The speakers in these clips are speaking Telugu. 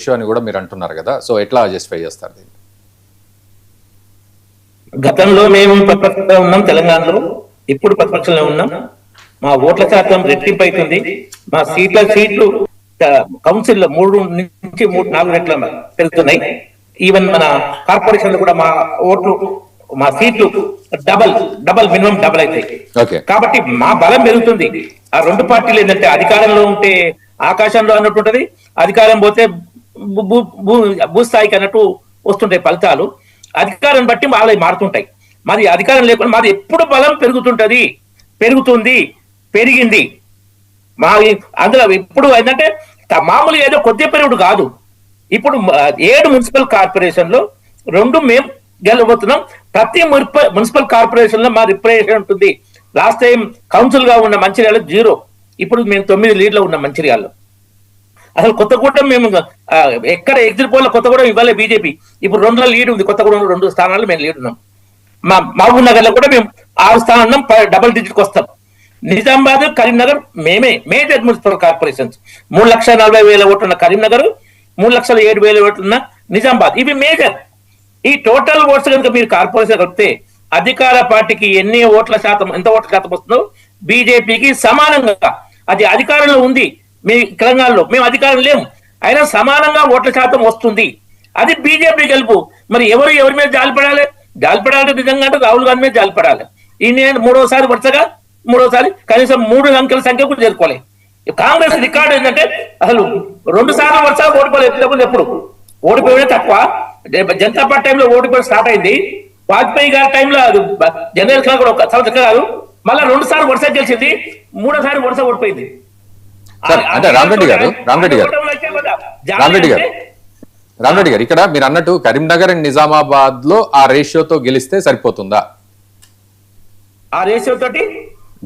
ఇష్యూ అని కూడా మీరు అంటున్నారు కదా, సో ఎట్లా జస్టిఫై చేస్తారు దీన్ని? గతంలో మేము ప్రతిపక్షంలో ఉన్నాం తెలంగాణలో, ఇప్పుడు ప్రతిపక్షంలో ఉన్నాం. మా ఓట్ల శాతం రెట్టింపు అవుతుంది. మా సీట్లు కౌన్సిల్ 3 నుంచి 4 రెట్ల పెరుగుతున్నాయి. ఈవెన్ మన కార్పొరేషన్ కూడా మా ఓట్లు మా సీట్లు డబల్ మినిమం డబల్ అవుతాయి. కాబట్టి మా బలం పెరుగుతుంది. ఆ రెండు పార్టీలు ఏంటంటే అధికారంలో ఉంటే ఆకాశంలో అన్నట్టు ఉంటది, అధికారం పోతే భూస్థాయికి అన్నట్టు వస్తుంటాయి ఫలితాలు. అధికారం బట్టి వాళ్ళవి మారుతుంటాయి. మాది అధికారం లేకుండా మాది ఎప్పుడు బలం పెరుగుతుంది, పెరిగింది. మా అందులో ఇప్పుడు ఏంటంటే మామూలు ఏదో కొద్ది పెరుగుడు కాదు. ఇప్పుడు 7 మున్సిపల్ కార్పొరేషన్ లో 2 మేము గెలవబోతున్నాం. ప్రతి మున్సిపల్ కార్పొరేషన్ లో మా రిప్రజెంటేషన్ ఉంటుంది. లాస్ట్ టైం కౌన్సిల్ గా ఉన్న మంచిర్యాల 0, ఇప్పుడు మేము 9 లీడ్లో ఉన్నాం మంచిర్యాలలో. అసలు కొత్తగూడెం మేము ఎక్కడ ఎగ్జిట్ పోల్ కొత్తగూడెం ఇవ్వాలి బీజేపీ, ఇప్పుడు 2 లీడ్ ఉంది. కొత్తగూడెం 2 స్థానాలు మేము లీడ్ ఉన్నాం. మహబూబ్ నగర్ లో కూడా మేము 6 స్థానాలు ఉన్నాం, డబుల్ డిజిట్కి వస్తాం. నిజామాబాద్, కరీంనగర్ మేమే మేజర్ మున్సిపల్ కార్పొరేషన్స్. 3,40,000 ఓట్లు ఉన్న కరీంనగర్, 3,07,000 ఓట్లు ఉన్న నిజామాబాద్, ఇవి మేజర్. ఈ టోటల్ ఓట్స్ కనుక మీరు కార్పొరేషన్ వస్తే అధికార పార్టీకి ఎంత ఓట్ల శాతం వస్తుందో బీజేపీకి సమానంగా అది అధికారంలో ఉంది. మీ తెలంగాణలో మేము అధికారం లేము, అయినా సమానంగా ఓట్ల శాతం వస్తుంది. అది బీజేపీ గెలుపు. మరి ఎవరి మీద జాలిపడాలి నిజంగా అంటే రాహుల్ గాంధీ మీద జాలిపడాలి. ఈయన మూడోసారి కనీసం 3 అంకెల సంఖ్య కూడా చేరుకోలేదు. కాంగ్రెస్ రికార్డు ఏంటంటే అసలు 2 సార్లు వరుసగా ఓడిపోలేదు. ఎప్పుడు ఓడిపోయే తక్కువ. జనతా పార్టీ టైంలో ఓడిపోయి స్టార్ట్ అయింది. వాజ్పేయి గారి టైంలో జనరల్ కూడా ఒక సంవత్సరం కాదు, మళ్ళీ 2 సార్లు వరుస గెలిచింది, 3ఓసారి వరుస ఓడిపోయింది. అంటే రామరెడ్డి గారు ఇక్కడ మీరు అన్నట్టు కరీంనగర్ అండ్ నిజామాబాద్ లో ఆ రేషియోతో గెలిస్తే సరిపోతుందా? ఆ రేషియో తోటి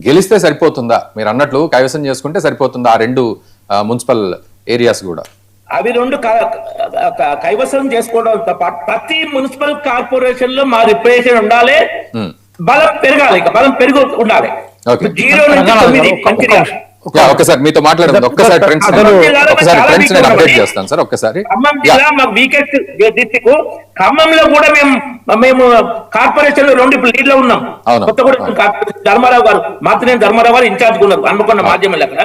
గెలిస్తే సరిపోతుందా? మీరు అన్నట్లు కైవసం చేసుకుంటే సరిపోతుందా ఆ 2 మున్సిపల్ ఏరియాస్ కూడా? అవి 2 కైవసం చేసుకోవడంతో పాటు ప్రతి మున్సిపల్ కార్పొరేషన్ లో మా రిప్రజెంటేషన్ ఉండాలి, బలం పెరగాలి. బలం పెరుగు ఉండాలి. 0 నుంచి 9 ఒక్కసారి మీతో మాట్లాడదాం. ఒక్కసారి ట్రెండ్స్ నేను అప్డేట్ చేస్తాను సార్. ఒక్కసారి ఖమ్మం జిల్లా మాకు వీకెస్ట్ డిస్ట్రిక్ట్. ఖమ్మంలో కూడా మేము కార్పొరేషన్ లో 2 లీడ్లో ఉన్నాం. కొత్తగూడెం ధర్మారావు గారు, మాత్రమే ధర్మారావు గారు ఇన్ఛార్జ్ ఉన్నారు అనుకున్న మాధ్యమాలు అక్కడ.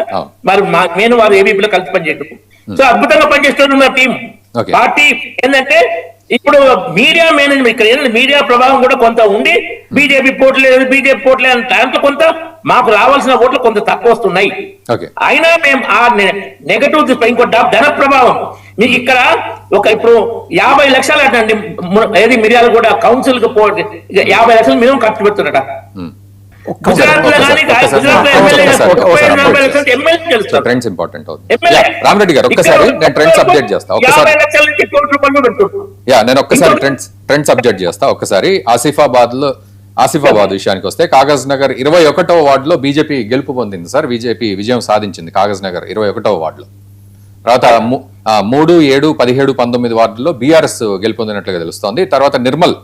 మరి నేను వారు ఏబీపీలో కలిసి పనిచేయడం. సో అద్భుతంగా పనిచేస్తున్న టీం పార్టీ ఏంటంటే ఇప్పుడు మీడియా మేనేజ్మెంట్ ఇక్కడ ఏంటంటే మీడియా ప్రభావం కూడా కొంత ఉండి బీజేపీ పోట్లేదు దాంట్లో కొంత మాకు రావాల్సిన ఓట్లు కొంత తక్కువ వస్తున్నాయి. అయినా మేము ఆ నెగటివ్ ఇంకో ధన ప్రభావం మీకు ఇక్కడ ఇప్పుడు 50 లక్షలు అండి ఏది మిర్యాలు కూడా కౌన్సిల్ కు 50 లక్షలు మినిమం ఖర్చు పెడుతున్నట. రామరెడ్డి గారు ఒక్కసారి నేను ట్రెండ్స్ అప్డేట్ చేస్తా. నేను ఒక్కసారి ట్రెండ్స్ అప్డేట్ చేస్తా. ఒక్కసారి ఆసిఫాబాద్ విషయానికి వస్తే కాగజ్ నగర్ 21వ వార్డులో బీజేపీ గెలుపు పొందింది సార్. బీజేపీ విజయం సాధించింది కాగజ్ నగర్ 21వ వార్డులో. తర్వాత 3, 7, 17, 19 వార్డుల్లో బీఆర్ఎస్ గెలుపొందినట్లుగా తెలుస్తోంది. తర్వాత నిర్మల్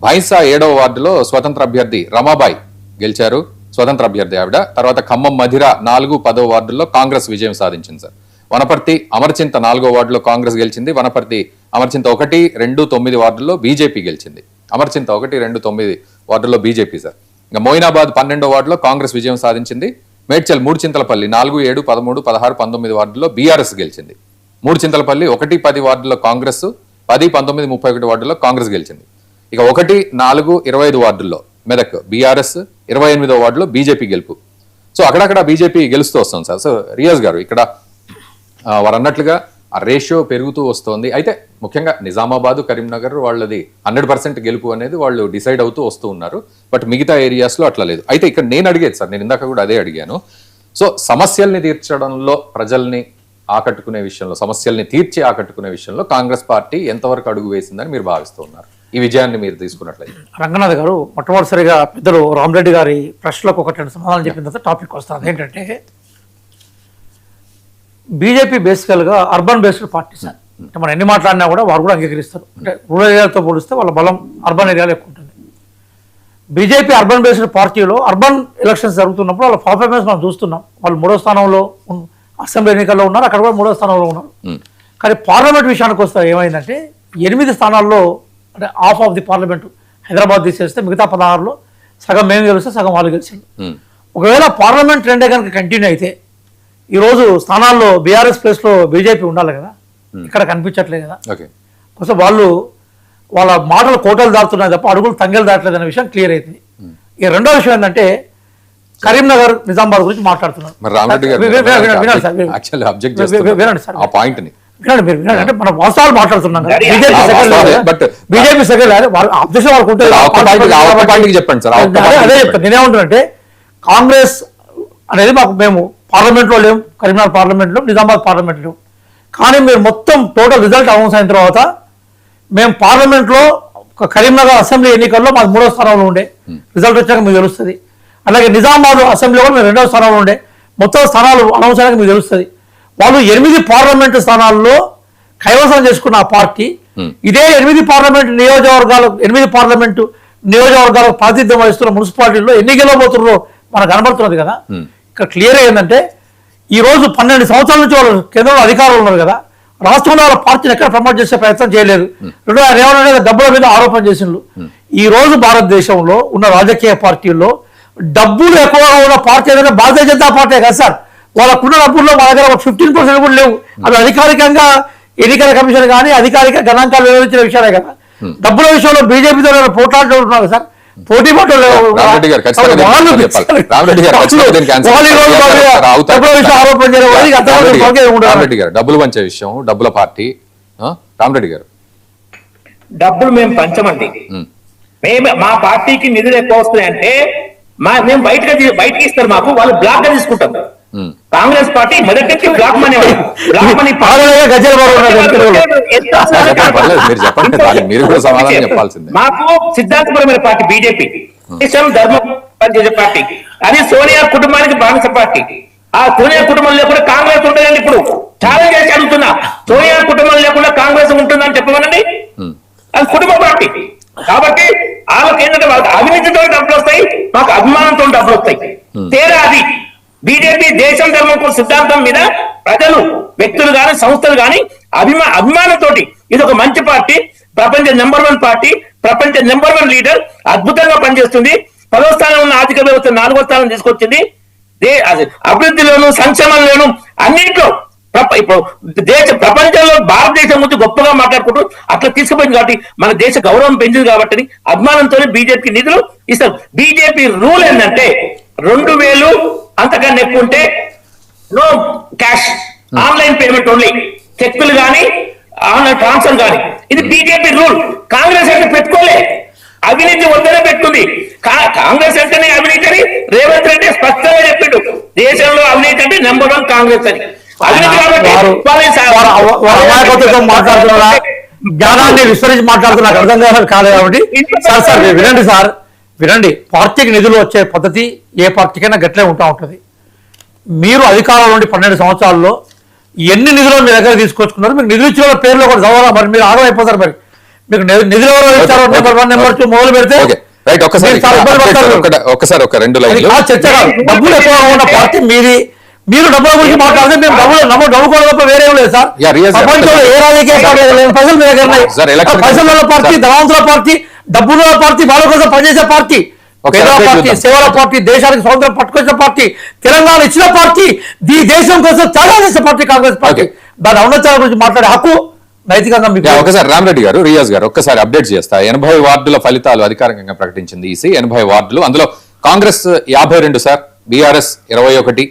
భైంసా 7వ వార్డులో స్వతంత్ర అభ్యర్థి రమాబాయి గెలిచారు, స్వతంత్ర అభ్యర్థి ఆవిడ. తర్వాత ఖమ్మం మధిర 4, 10వ వార్డుల్లో కాంగ్రెస్ విజయం సాధించింది సార్. వనపర్తి అమర్చింత 4వ వార్డులో కాంగ్రెస్ గెలిచింది. వనపర్తి అమర్చింత 1, 2, 9 వార్డుల్లో బీజేపీ గెలిచింది. అమర్చింత 1, 2, 9 వార్డుల్లో బీజేపీ సార్. ఇంకా మోయినాబాద్ 12వ వార్డులో కాంగ్రెస్ విజయం సాధించింది. మేడ్చల్ 3 చింతలపల్లి 4, 7, 13, 16, 19 వార్డుల్లో బీఆర్ఎస్ గెలిచింది. 3 చింతలపల్లి 1, 10 వార్డుల్లో కాంగ్రెస్, 10, 19, 31 వార్డుల్లో కాంగ్రెస్ గెలిచింది. ఇక 1, 4, 25 వార్డుల్లో మెదక్ బీఆర్ఎస్, 28వ వార్డులో బీజేపీ గెలుపు. సో అక్కడక్కడ బీజేపీ గెలుస్తూ వస్తుంది సార్. సో రియాజ్ గారు ఇక్కడ వారు అన్నట్లుగా ఆ రేషియో పెరుగుతూ వస్తుంది. అయితే ముఖ్యంగా నిజామాబాద్, కరీంనగర్ వాళ్ళది 100% గెలుపు అనేది వాళ్ళు డిసైడ్ అవుతూ వస్తూ ఉన్నారు. బట్ మిగతా ఏరియాస్లో అట్లా లేదు. అయితే ఇక్కడ నేను అడిగేది సార్, నేను ఇందాక కూడా అదే అడిగాను. సో సమస్యల్ని తీర్చడంలో, ప్రజల్ని ఆకట్టుకునే విషయంలో, సమస్యల్ని తీర్చి ఆకట్టుకునే విషయంలో కాంగ్రెస్ పార్టీ ఎంతవరకు అడుగు వేసిందని మీరు భావిస్తూ ఉన్నారు ఈ విజయాన్ని మీరు తీసుకున్నట్లయితే? రంగనాథ్ గారు మొట్టమొదటిసారిగా పెద్దలు రామరెడ్డి గారి ప్రశ్నలకు 2 సమాధానం చెప్పిన తర్వాత టాపిక్ వస్తుంది. ఏంటంటే బీజేపీ బేసికల్గా అర్బన్ బేస్డ్ పార్టీ సార్. అంటే మనం ఎన్ని మాట్లాడినా కూడా వారు కూడా అంగీకరిస్తారు. అంటే రూరల్ ఏరియాతో పోలిస్తే వాళ్ళ బలం అర్బన్ ఏరియాలో ఎక్కువ ఉంటుంది. బీజేపీ అర్బన్ బేస్డ్ పార్టీలో అర్బన్ ఎలక్షన్స్ జరుగుతున్నప్పుడు వాళ్ళ పర్ఫార్మెన్స్ మనం చూస్తున్నాం. వాళ్ళు 3వ స్థానంలో అసెంబ్లీ ఎన్నికల్లో ఉన్నారు, అక్కడ కూడా 3వ స్థానంలో ఉన్నారు. కానీ పార్లమెంట్ విషయానికి వస్తే ఏమైందంటే 8 స్థానాల్లో అంటే half of the parliament Hyderabad తీసేస్తే మిగతా 16లో సగం మేము గెలిస్తే సగం వాళ్ళు గెలిచింది. ఒకవేళ పార్లమెంట్ ట్రెండే కనుక కంటిన్యూ అయితే ఈరోజు స్థానాల్లో బీఆర్ఎస్ ప్లేస్లో బీజేపీ ఉండాలి కదా, ఇక్కడ కనిపించట్లేదు కదా. కొంచెం వాళ్ళ మాటలు కోటలు దాటుతున్నాయి తప్ప అడుగులు తంగెలు దాటలేదు అనే విషయం క్లియర్ అవుతుంది. ఈ రెండో విషయం ఏంటంటే కరీంనగర్ నిజామాబాద్ గురించి మాట్లాడుతున్నారు. వినండి సార్, వినండి అంటే మనం వాస్తవాలు మాట్లాడుతున్నాం కదా. బీజేపీ సెకండ్ వాళ్ళ అబ్జెక్షన్ వాళ్ళకు ఉంటుంది. అదే చెప్తాను, నేనేమంటున్నానంటే కాంగ్రెస్ అనేది మేము పార్లమెంట్లో లేము, కరీంనగర్ పార్లమెంట్లో, నిజామాబాద్ పార్లమెంట్లో. కానీ మీరు మొత్తం టోటల్ రిజల్ట్ అనౌన్స్ అయిన తర్వాత మేము పార్లమెంట్లో కరీంనగర్ అసెంబ్లీ ఎన్నికల్లో మాకు 3వ స్థానంలో ఉండే, రిజల్ట్ వచ్చాక మీకు తెలుస్తుంది. అలాగే నిజామాబాద్ అసెంబ్లీ కూడా మేము 2వ స్థానంలో ఉండే, మొత్తం స్థానాలు అనౌన్స్ అయ్యాక మీకు తెలుస్తుంది. వాళ్ళు 8 పార్లమెంటు స్థానాల్లో కైవసం చేసుకున్న ఆ పార్టీ ఇదే 8 పార్లమెంటు నియోజకవర్గాలకు ప్రాతినిధ్యం వహిస్తున్న మున్సిపాలిటీల్లో ఎన్ని గెలవబోతున్నారో మనకు కనబడుతున్నది కదా. ఇక్కడ క్లియర్ ఏంటంటే ఈ రోజు 12 సంవత్సరాల నుంచి వాళ్ళు కేంద్రంలో అధికారులు ఉన్నారు కదా, రాష్ట్రంలో వాళ్ళ పార్టీని ఎక్కడ ప్రమోట్ చేసే ప్రయత్నం చేయలేదు. రెండో ఆయన ఏమన్నా డబ్బుల మీద ఆరోపణ చేసిండ్రు. ఈ రోజు భారతదేశంలో ఉన్న రాజకీయ పార్టీల్లో డబ్బులు ఎక్కువగా ఉన్న పార్టీ ఏదైనా భారతీయ జనతా పార్టీ కదా సార్. వాళ్ళకున్న డబ్బుల్లో మా దగ్గర 15% కూడా లేవు. అవి అధికారికంగా ఎన్నికల కమిషన్ కానీ అధికారిక గణాంకాలు వివరించిన విషయాలే కదా. డబ్బుల విషయంలో బీజేపీతో పోట్లాడుతూ ఉన్నారు సార్, పోటీ పట్టు డబ్బులు పంచే విషయం, డబ్బుల పార్టీ. రామరెడ్డి గారు, డబ్బులు మేము పంచమండి. మా పార్టీకి నిధులు ఎక్కువ వస్తున్నాయంటే మేము బయటకి ఇస్తారు, మాకు వాళ్ళు బ్లాక్ గా తీసుకుంటారు. కాంగ్రెస్ పార్టీ మొదటి నుంచి బ్లాక్ మనీ మాకు సిద్ధాంతపరమైన పార్టీ బీజేపీ, దేశం ధర్మం పనిచేసే పార్టీ. అది సోనియా కుటుంబానికి బానిస పార్టీ. ఆ సోనియా కుటుంబం లేకుండా కాంగ్రెస్ ఉంటుందండి. ఇప్పుడు ఛాలెంజ్ చేసి అడుగుతున్నా, సోనియా కుటుంబం లేకుండా కాంగ్రెస్ ఉంటుందని చెప్పమనండి. అది కుటుంబ పార్టీ కాబట్టి వాళ్ళకి ఏంటంటే వాళ్ళకి అవినీతితో డబ్బులు వస్తాయి, మాకు అభిమానంతో డబ్బులు వస్తాయి. తేడా అది. బీజేపీ దేశం ధర్మం సిద్ధాంతం మీద ప్రజలు, వ్యక్తులు గాని సంస్థలు గాని అభిమానంతో ఇది ఒక మంచి పార్టీ, ప్రపంచ నెంబర్ 1 పార్టీ, ప్రపంచ నెంబర్ 1 లీడర్, అద్భుతంగా పనిచేస్తుంది. 10వ స్థానం ఉన్న ఆర్థిక వ్యవస్థ 4వ స్థానం తీసుకొచ్చింది. అభివృద్ధిలోను సంక్షేమంలోను అన్నింటిలో ఇప్పుడు ప్రపంచంలో భారతదేశం గురించి గొప్పగా మాట్లాడుకుంటూ అట్లా తీసుకుపోయింది కాబట్టి మన దేశ గౌరవం పెంచింది కాబట్టి అభిమానంతోనే బీజేపీకి నిధులు ఇస్తారు. బీజేపీ రూల్ ఏంటంటే 2000 అంతకన్నా ఎక్కువ ఉంటే no cash, online payment only, చెక్కులు కానీ ఆన్లైన్ ట్రాన్స్ఫర్ కానీ. ఇది బీజేపీ రూల్. కాంగ్రెస్ అయితే పెట్టుకోలే, అవినీతి వద్దనే పెట్టుకుంది. కాంగ్రెస్ అంటేనే అవినీతి అని రేవంత్ రెడ్డి స్పష్టంగా చెప్పిండు. దేశంలో అవినీతి అంటే నెంబర్ 1 కాంగ్రెస్ అని. మాట్లాడుతున్నా జ్ఞానాన్ని విస్తరించి మాట్లాడుతున్నా నాకు అర్థం కాలేదు కాబట్టి సార్ వినండి సార్, వినండి. పార్టీకి నిధులు వచ్చే పద్ధతి ఏ పార్టీకైనా గట్లే ఉంటుంది. మీరు అధికారంలో నుండి 12 సంవత్సరాల్లో ఎన్ని నిధులు మీ దగ్గర తీసుకొచ్చుకున్నారు? మీకు నిధులు ఇచ్చిన పేర్లో కూడా చదవాలా? మరి మీరు ఆగమైపోతారు. మరి మీకు నిధులు ఎవరు ఇచ్చారో నెంబర్ 1 నెంబర్ 2 మొదలు పెడితే చర్చ కాదు. డబ్బులు ఎక్కువగా ఉన్న పార్టీ మీది. మీరు డబ్బుల గురించి మాట్లాడితే మేము డబ్బు కూడా తప్ప వేరే లేదు సార్. ప్రపంచంలో ఏ రాజకీయ పార్టీ పైసలు మీ దగ్గర పైసల పార్టీ, ధనవంతుల పార్టీ, డబ్బుల పార్టీ, వాళ్ళ కోసం పనిచేసే పార్టీ, పేదల పార్టీ, సేవల పార్టీ, దేశానికి స్వాతంత్రం పట్టుకొచ్చిన పార్టీ, తెలంగాణ ఇచ్చిన పార్టీ, ఈ దేశం కోసం త్యాగాలు చేసే పార్టీ కాంగ్రెస్ పార్టీ. దాని ఔన్నత్యాల గురించి మాట్లాడే హక్కు నైతికంగా మీకు. ఒకసారి రామరెడ్డి గారు, రియాజ్ గారు ఒక్కసారి అప్డేట్ చేస్తా. 80 వార్డుల ఫలితాలు అధికారికంగా ప్రకటించింది ఈసీ. 80 వార్డులు, అందులో Congress 52 sir, BRS 21,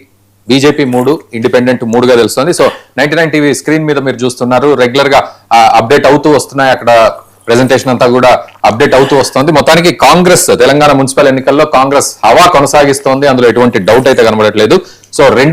BJP 3, independent 3గా తెలుస్తుంది. సో 99 టీవీ స్క్రీన్ మీద మీరు చూస్తున్నారు, రెగ్యులర్ గా అప్డేట్ అవుతూ వస్తున్నాయి. అక్కడ ప్రెజెంటేషన్ అంతా కూడా అప్డేట్ అవుతూ వస్తుంది. మొత్తానికి కాంగ్రెస్ తెలంగాణ మున్సిపల్ ఎన్నికల్లో కాంగ్రెస్ హవా కొనసాగిస్తోంది, అందులో ఎటువంటి డౌట్ అయితే కనబడట్లేదు. సో